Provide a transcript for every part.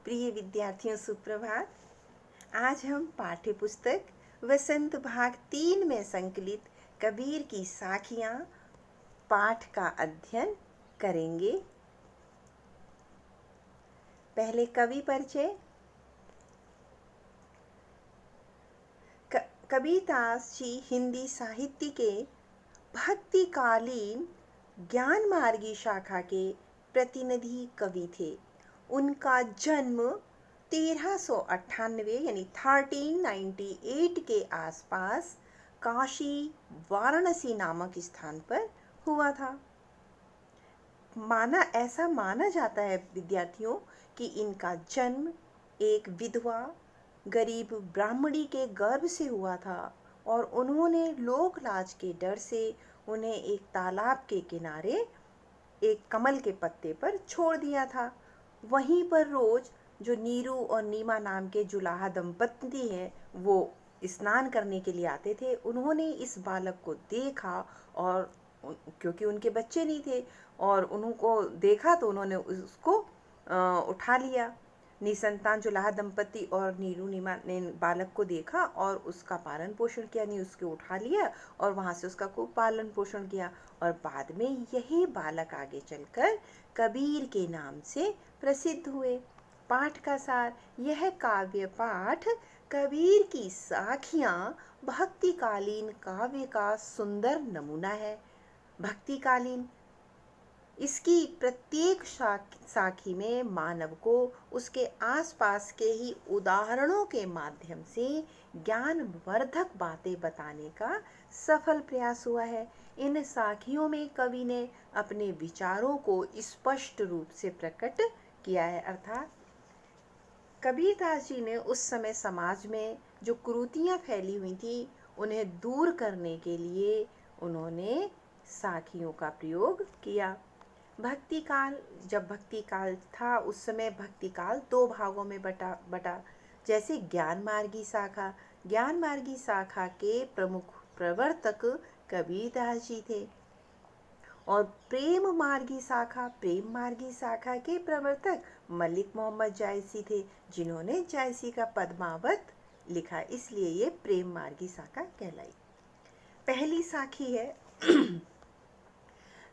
प्रिय विद्यार्थियों, सुप्रभात। आज हम पाठ्य पुस्तक वसंत भाग 3 में संकलित कबीर की साखियाँ पाठ का अध्ययन करेंगे। पहले कवि परिचय। कबीरदास जी हिंदी साहित्य के भक्तिकालीन ज्ञान मार्गी शाखा के प्रतिनिधि कवि थे। उनका जन्म 1398 यानी 1398 के आसपास काशी वाराणसी नामक स्थान पर हुआ था। ऐसा माना जाता है विद्यार्थियों कि इनका जन्म एक विधवा गरीब ब्राह्मणी के गर्भ से हुआ था और उन्होंने लोक लाज के डर से उन्हें एक तालाब के किनारे एक कमल के पत्ते पर छोड़ दिया था। वहीं पर रोज जो नीरू और नीमा नाम के जुलाहा दंपत्ति हैं वो स्नान करने के लिए आते थे। उन्होंने इस बालक को देखा और क्योंकि उनके बच्चे नहीं थे और उनको देखा तो उन्होंने उसको उठा लिया। निसंतान जुलाहा दंपत्ति और नीरू नीमा ने बालक को देखा और उसका पालन पोषण किया, नहीं उसको उठा लिया और वहाँ से उसका खूब पालन पोषण किया और बाद में यही बालक आगे चलकर कबीर के नाम से प्रसिद्ध हुए। पाठ का सार। यह काव्य पाठ कबीर की साखियाँ भक्तिकालीन काव्य का सुंदर नमूना है। भक्तिकालीन, इसकी प्रत्येक साखी में मानव को उसके आसपास के ही उदाहरणों के माध्यम से ज्ञानवर्धक बातें बताने का सफल प्रयास हुआ है। इन साखियों में कवि ने अपने विचारों को स्पष्ट रूप से प्रकट किया है। अर्थात कबीरदास जी ने उस समय समाज में जो कुरीतियाँ फैली हुई थी उन्हें दूर करने के लिए उन्होंने साखियों का प्रयोग किया। भक्तिकाल, जब भक्तिकाल था उस समय भक्तिकाल 2 भागों में बटा। जैसे ज्ञान मार्गी शाखा के प्रमुख प्रवर्तक कबीरदास जी थे और प्रेम मार्गी शाखा के प्रवर्तक मलिक मोहम्मद जायसी थे, जिन्होंने जायसी का पद्मावत लिखा, इसलिए ये प्रेम मार्गी शाखा कहलाई। पहली साखी है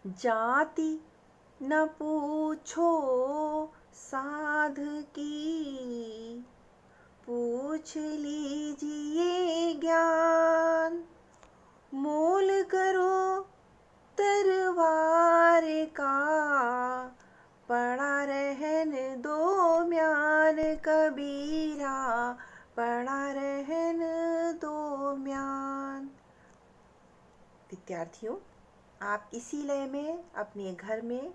जाति न पूछो साध की, पूछ लीजिए ज्ञान, मोल करो तरवार का, पड़ा रहन दो म्यान कबीरा, पड़ा रहन दो म्यान। विद्यार्थियों, आप इसी लय में अपने घर में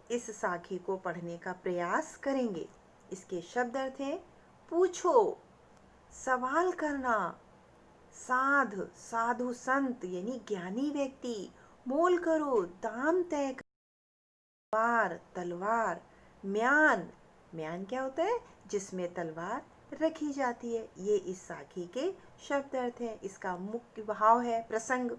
इस साखी को पढ़ने का प्रयास करेंगे। इसके शब्द अर्थ हैं: पूछो, सवाल करना, साधु संत यानी ज्ञानी व्यक्ति, मोल करो दाम तय कर, तलवार, म्यान क्या होता है? जिसमें तलवार रखी जाती है। ये इस साखी के शब्द अर्थ हैं। इसका मुख्य भाव है प्रसंग।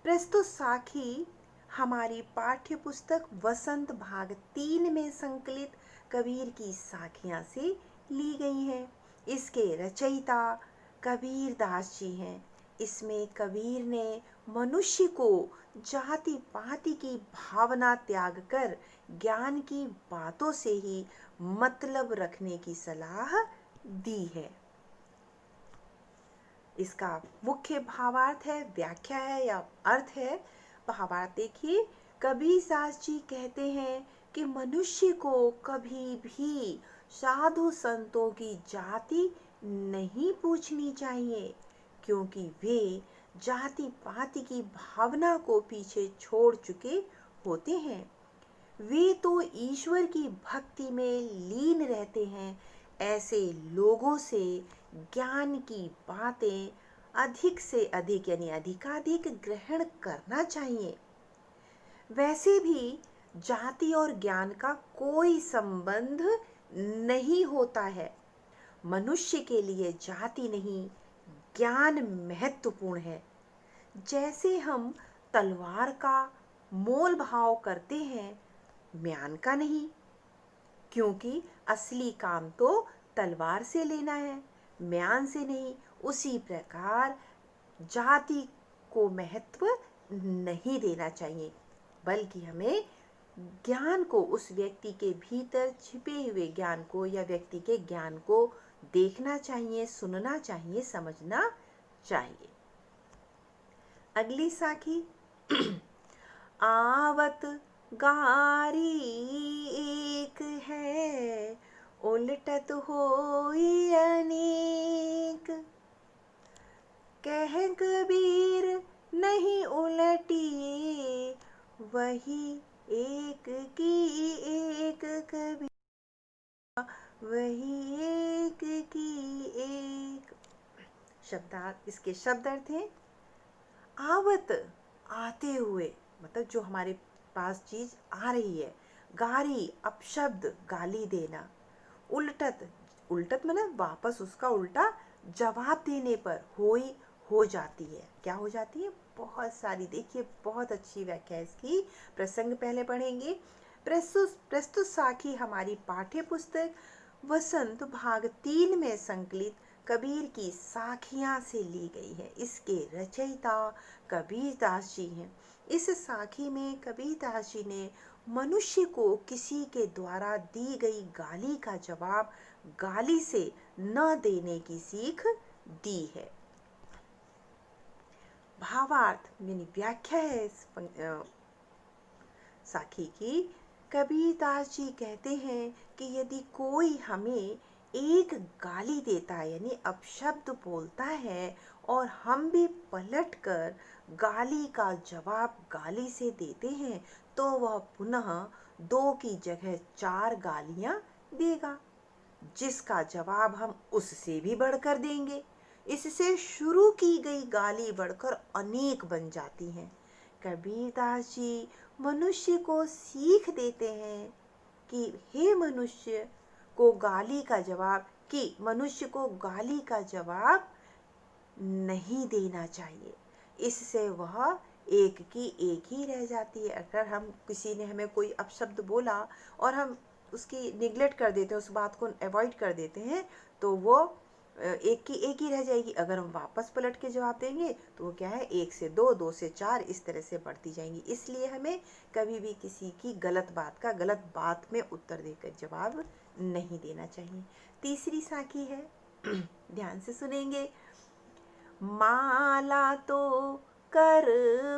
प्रस्तुत साखी हमारी पाठ्य पुस्तक वसंत भाग 3 में संकलित कबीर की साखियाँ से ली गई हैं। इसके रचयिता कबीरदास जी हैं। इसमें कबीर ने मनुष्य को जाति पाति की भावना त्याग कर ज्ञान की बातों से ही मतलब रखने की सलाह दी है। इसका मुख्य भावार्थ है, व्याख्या है या अर्थ है। भावार्थ देखिए, कबीरदास जी कहते हैं कि मनुष्य को कभी भी साधु संतों की जाति नहीं पूछनी चाहिए, क्योंकि वे जाति पाति की भावना को पीछे छोड़ चुके होते हैं। वे तो ईश्वर की भक्ति में लीन रहते हैं। ऐसे लोगों से ज्ञान की बातें अधिक से अधिक यानी अधिकाधिक ग्रहण करना चाहिए। वैसे भी जाति और ज्ञान का कोई संबंध नहीं होता है। मनुष्य के लिए जाति नहीं, ज्ञान महत्वपूर्ण है। जैसे हम तलवार का मोल भाव करते हैं, म्यान का नहीं। क्योंकि असली काम तो तलवार से लेना है, म्यान से नहीं। उसी प्रकार जाति को महत्व नहीं देना चाहिए, बल्कि हमें ज्ञान को, उस व्यक्ति के भीतर छिपे हुए ज्ञान को या व्यक्ति के ज्ञान को देखना चाहिए, सुनना चाहिए, समझना चाहिए। अगली साखी आवत गारी एक है, उलटत होई अनेक। कह कबीर नहीं उलटी, वही एक की एक कबीर, वही एक की एक। शब्दार्थ, इसके शब्द अर्थ हैं आवत, आते हुए, मतलब जो हमारे पास चीज आ रही है। गारी, अपशब्द, गाली देना। उलटत, उलटत मतलब वापस उसका उल्टा जवाब देने पर होई, हो जाती है। क्या हो जाती है? बहुत सारी। देखिए बहुत अच्छी व्याख्या है इसकी, प्रसंग पहले पढ़ेंगे। प्रस्तुत साखी हमारी पाठ्य पुस्तक वसंत भाग 3 में संकलित कबीर की साखियां से ली गई है। इसके रचयिता कबीर दास जी हैं। इस साखी में कबीर दास जी ने मनुष्य को किसी के द्वारा दी गई गाली का जवाब गाली से न देने की सीख दी है। भावार्थ यानी व्याख्या है इस साखी की। कबीर दास जी कहते हैं कि यदि कोई हमें एक गाली देता है, यानी अपशब्द बोलता है, और हम भी पलटकर गाली का जवाब गाली से देते हैं, तो वह पुनः 2 की जगह 4 गालियां देगा, जिसका जवाब हम उससे भी बढ़कर देंगे। इससे शुरू की गई गाली बढ़कर अनेक बन जाती हैं। कबीर दास जी मनुष्य को सीख देते हैं कि हे मनुष्य को गाली का जवाब, कि मनुष्य को गाली का जवाब नहीं देना चाहिए। इससे वह एक की एक ही रह जाती है। अगर हम, किसी ने हमें कोई अपशब्द बोला और हम उसकी निगलेक्ट कर देते हैं, उस बात को अवॉइड कर देते हैं, तो वो एक की एक ही रह जाएगी। अगर हम वापस पलट के जवाब देंगे तो वो क्या है, 1 से 2, 2 से 4, इस तरह से बढ़ती जाएंगी। इसलिए हमें कभी भी किसी की गलत बात का गलत बात में उत्तर देकर जवाब नहीं देना चाहिए। तीसरी साखी है, ध्यान से सुनेंगे। माला तो कर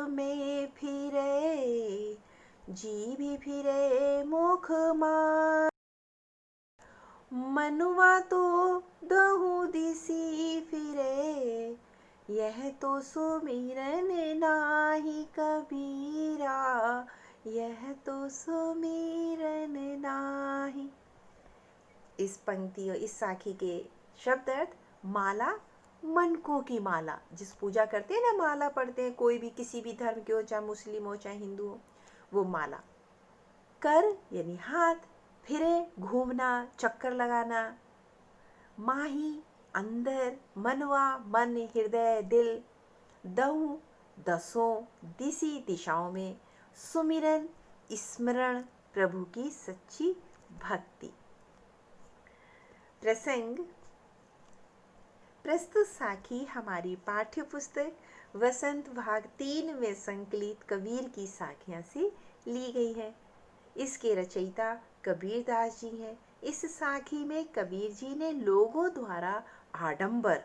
में फिरे, जी भी फिरे मुख मार, मनुआ तो दहु दिसी फिरे, यह तो सुमिरन नाही कबीरा, यह तो सुमिरन नाही। इस पंक्ति और इस साखी के शब्द अर्थ। माला, मनकों की माला, जिस पूजा करते हैं ना, माला पढ़ते हैं, कोई भी किसी भी धर्म के हो, चाहे मुस्लिम हो चाहे हिंदू हो, वो माला। कर यानी हाथ, फिरे घूमना, चक्कर लगाना, माही अंदर, मनवा मन, हृदय, दिल, दहु 10 दिशी दिशाओं में, सुमिरन स्मरण, प्रभु की सच्ची भक्ति। प्रसंग। प्रस्तुत साखी हमारी पाठ्य पुस्तक वसंत भाग 3 में संकलित कबीर की साखियां से ली गई है। इसके रचयिता कबीर दास जी हैं। इस साखी में कबीर जी ने लोगों द्वारा आडंबर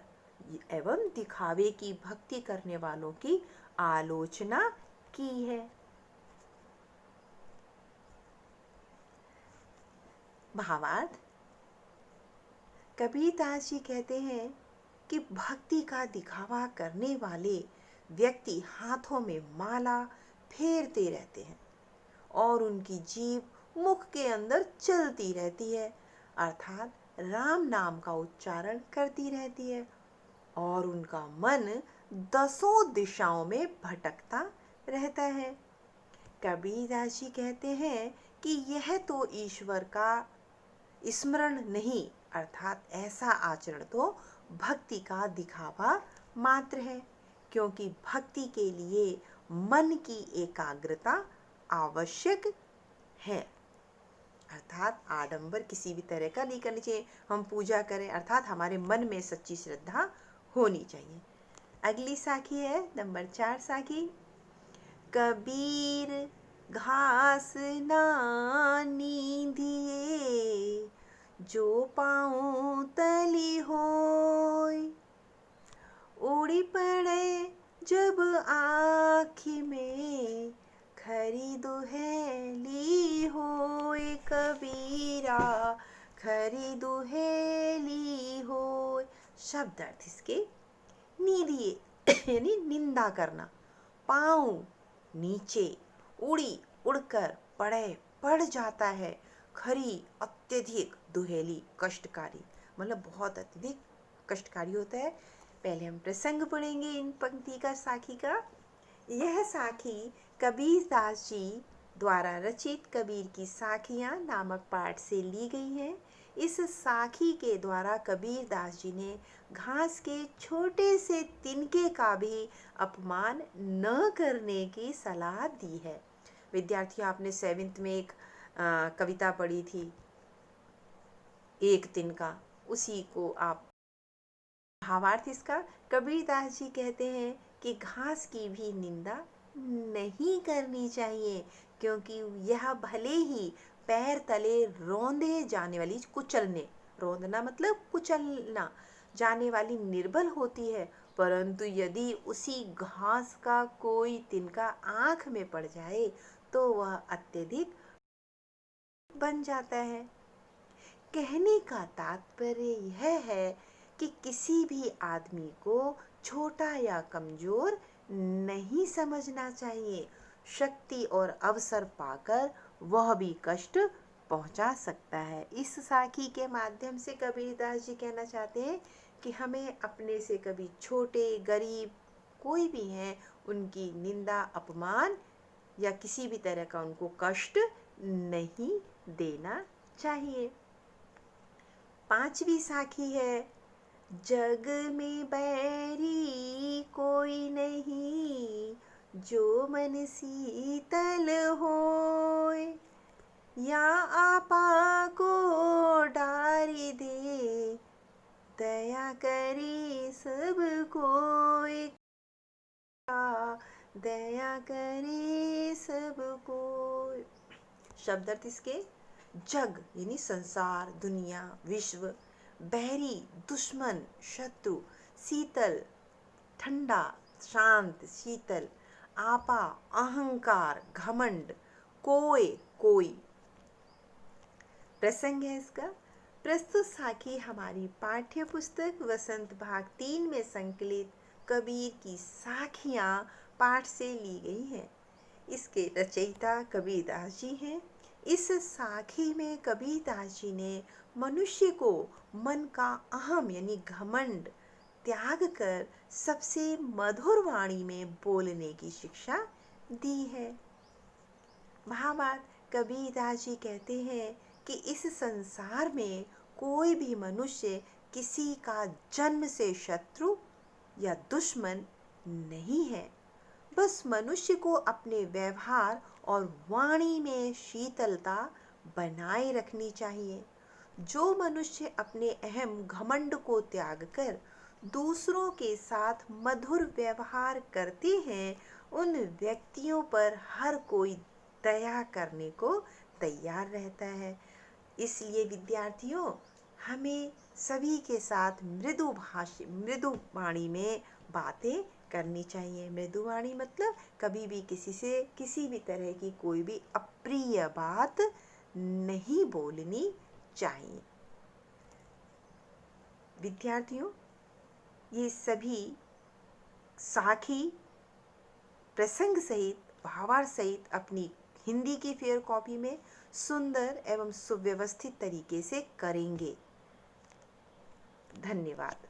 एवं दिखावे की भक्ति करने वालों की आलोचना की है। भावार्थ। कबीर दास जी कहते हैं कि भक्ति का दिखावा करने वाले व्यक्ति हाथों में माला फेरते रहते हैं और उनकी जीभ मुख के अंदर चलती रहती है, अर्थात राम नाम का उच्चारण करती रहती है, और उनका मन 10 दिशाओं में भटकता रहता है। कबीर दास जी कहते हैं कि यह तो ईश्वर का स्मरण नहीं, अर्थात ऐसा आचरण तो भक्ति का दिखावा मात्र है, क्योंकि भक्ति के लिए मन की एकाग्रता आवश्यक है। अर्थात आडंबर किसी भी तरह का नहीं करनी चाहिए। हम पूजा करें अर्थात हमारे मन में सच्ची श्रद्धा होनी चाहिए। अगली साखी है नंबर 4 साखी। कबीर घास ना नींदिए, जो पाऊँ तली होय। उड़ी पड़े जब आँखी में, खरी दुहेली होय। कबीरा खरी दुहेली होय। शब्द अर्थ इसके नींदिए यानी निंदा करना, पाँव नीचे, उड़ी उड़कर, पड़े पड़ जाता है, खरी अत्यधिक, दुहेली कष्टकारी, मतलब बहुत अत्यधिक कष्टकारी होता है। पहले हम प्रसंग पढ़ेंगे इन पंक्ति का साखी का। यह साखी कबीर दास जी द्वारा रचित कबीर की साखियाँ नामक पाठ से ली गई हैं। इस साखी के द्वारा कबीर दास जी ने घास के छोटे से तिनके का भी अपमान न करने की सलाह दी है। विद्यार्थियों, आपने 7th में एक कविता पढ़ी थी, एक तिनका, उसी को आप भावार्थ इसका, कबीर दास जी कहते हैं कि घास की भी निंदा नहीं करनी चाहिए, क्योंकि यह भले ही पैर तले रौंदे जाने वाली, कुचलने, रौंदना मतलब कुचलना जाने वाली निर्बल होती है, परंतु यदि उसी घास का कोई तिनका आँख में पड़ जाए तो वह अत्यधिक बन जाता है। कहने का तात्पर्य यह है कि किसी भी आदमी को छोटा या कमजोर नहीं समझना चाहिए। शक्ति और अवसर पाकर वह भी कष्ट पहुंचा सकता है। इस साखी के माध्यम से कबीरदास जी कहना चाहते हैं कि हमें अपने से कभी छोटे, गरीब कोई भी हैं, उनकी निंदा, अपमान या किसी भी तरह का उनको कष्ट नहीं देना चाहिए। 5वीं साखी है। जग में बैरी कोई नहीं, जो मन शीतल होय। या आपा को डारी दे, दया करे सब कोय। दया करे सब कोय। शब्द अर्थ इसके जग यानी संसार, दुनिया, विश्व, बैरी दुश्मन, शत्रु, शीतल ठंडा, शांत शीतल, आपा अहंकार, घमंड, कोय कोई। प्रसंग है इसका। प्रस्तुत साखी हमारी पाठ्य पुस्तक वसंत भाग 3 में संकलित कबीर की साखियाँ पाठ से ली गई हैं। इसके रचयिता कबीरदास जी हैं। इस साखी में कबीरदास जी ने मनुष्य को मन का अहम यानी घमंड त्याग कर सबसे मधुर वाणी में बोलने की शिक्षा दी है। भावार्थ, कबीरदास जी कहते हैं कि इस संसार में कोई भी मनुष्य किसी का जन्म से शत्रु या दुश्मन नहीं है। बस मनुष्य को अपने व्यवहार और वाणी में शीतलता बनाए रखनी चाहिए। जो मनुष्य अपने अहम घमंड को त्याग कर दूसरों के साथ मधुर व्यवहार करते हैं, उन व्यक्तियों पर हर कोई दया करने को तैयार रहता है। इसलिए विद्यार्थियों, हमें सभी के साथ मृदु वाणी में बातें करनी चाहिए। मृदु वाणी मतलब कभी भी किसी से किसी भी तरह की कोई भी अप्रिय बात नहीं बोलनी चाहिए। विद्यार्थियों, ये सभी साखी प्रसंग सहित, भावार्थ सहित अपनी हिंदी की फेयर कॉपी में सुंदर एवं सुव्यवस्थित तरीके से करेंगे। धन्यवाद।